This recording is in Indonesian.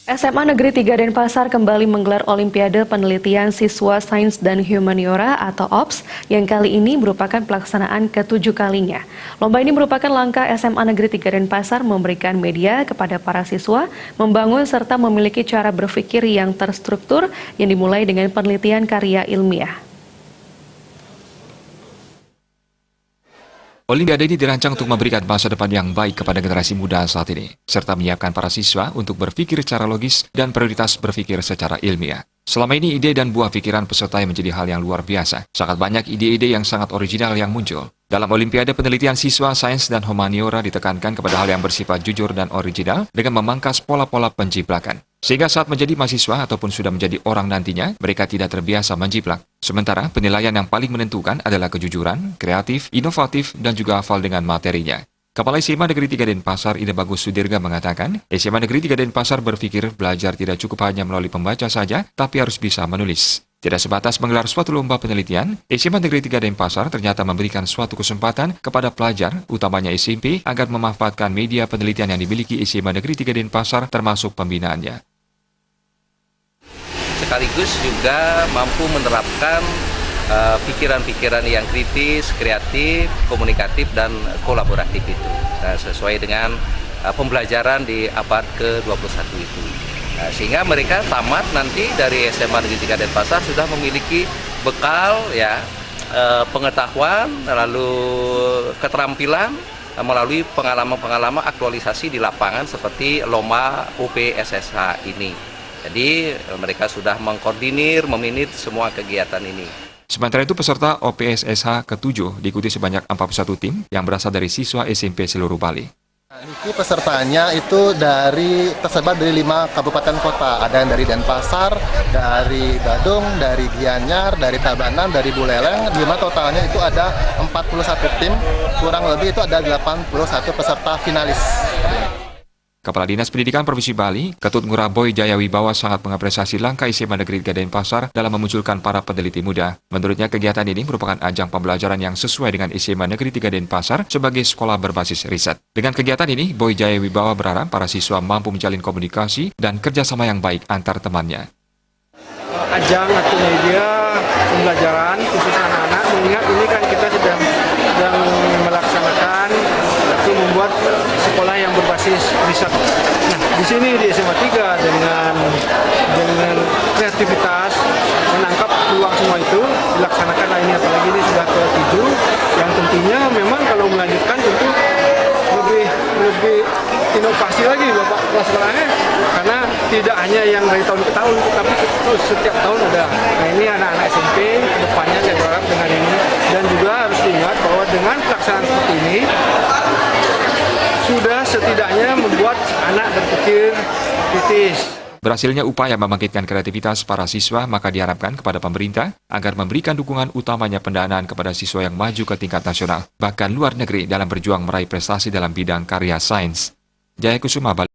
SMA Negeri 3 Denpasar kembali menggelar Olimpiade Penelitian Siswa Sains dan Humaniora atau OPS yang kali ini merupakan pelaksanaan ke-7 kalinya. Lomba ini merupakan langkah SMA Negeri 3 Denpasar memberikan media kepada para siswa, membangun serta memiliki cara berpikir yang terstruktur yang dimulai dengan penelitian karya ilmiah. Olimpiade ini dirancang untuk memberikan masa depan yang baik kepada generasi muda saat ini, serta menyiapkan para siswa untuk berpikir secara logis dan prioritas berpikir secara ilmiah. Selama ini ide dan buah pikiran peserta yang menjadi hal yang luar biasa. Sangat banyak ide-ide yang sangat original yang muncul. Dalam Olimpiade Penelitian Siswa Sains dan Humaniora ditekankan kepada hal yang bersifat jujur dan original dengan memangkas pola-pola penjiplakan. Sehingga saat menjadi mahasiswa ataupun sudah menjadi orang nantinya, mereka tidak terbiasa menjiplak. Sementara penilaian yang paling menentukan adalah kejujuran, kreatif, inovatif, dan juga hafal dengan materinya. Kepala SMA Negeri 3 Denpasar, Ida Bagus Sudirga mengatakan, SMA Negeri 3 Denpasar berpikir belajar tidak cukup hanya melalui pembaca saja, tapi harus bisa menulis. Tidak sebatas menggelar suatu lomba penelitian, SMA Negeri 3 Denpasar ternyata memberikan suatu kesempatan kepada pelajar, utamanya SMP, agar memanfaatkan media penelitian yang dimiliki SMA Negeri 3 Denpasar termasuk pembinaannya. Sekaligus juga mampu menerapkan pikiran-pikiran yang kritis, kreatif, komunikatif, dan kolaboratif itu. Sesuai dengan pembelajaran di abad ke-21 itu. Sehingga mereka tamat nanti dari SMA Negeri 3 Denpasar sudah memiliki bekal pengetahuan, lalu keterampilan melalui pengalaman-pengalaman aktualisasi di lapangan seperti lomba UPSSH ini. Jadi mereka sudah mengkoordinir, memanage semua kegiatan ini. Sementara itu peserta OPSSH ke-7 diikuti sebanyak 41 tim yang berasal dari siswa SMP seluruh Bali. Ini pesertanya itu tersebar dari 5 kabupaten kota. Ada yang dari Denpasar, dari Badung, dari Gianyar, dari Tabanan, dari Buleleng. Di mana totalnya itu ada 41 tim, kurang lebih itu ada 81 peserta finalis. Kepala Dinas Pendidikan Provinsi Bali, Ketut Ngurah Boy Jaya Wibawa sangat mengapresiasi langkah SMA Negeri 3 Denpasar dalam memunculkan para peneliti muda. Menurutnya kegiatan ini merupakan ajang pembelajaran yang sesuai dengan SMA Negeri 3 Denpasar sebagai sekolah berbasis riset. Dengan kegiatan ini, Boy Jaya Wibawa berharap para siswa mampu menjalin komunikasi dan kerjasama yang baik antar temannya. Ajang atau media pembelajaran khusus anak-anak, mengingat ini kan kita sedang melaksanakan atau membuat sekolah yang berbasis riset. Nah, di sini di SMA 3 dengan kreativitas menangkap peluang semua itu dilaksanakan. Nah, ini apalagi ini sudah ke-7 yang tentunya memang kalau melanjutkan tentu lebih inovasi lagi Bapak Kepala Sekolahnya, karena tidak hanya yang dari tahun ke tahun, tapi setiap tahun ada. Nah, ini anak-anak SMP kedepannya saya berharap dengan ini, dan juga harus diingat bahwa dengan pelaksanaan seperti ini sudah setidaknya membuat anak berpikir kritis. Berhasilnya upaya membangkitkan kreativitas para siswa, maka diharapkan kepada pemerintah agar memberikan dukungan utamanya pendanaan kepada siswa yang maju ke tingkat nasional, bahkan luar negeri dalam berjuang meraih prestasi dalam bidang karya sains. Jaya Kusuma, Bali.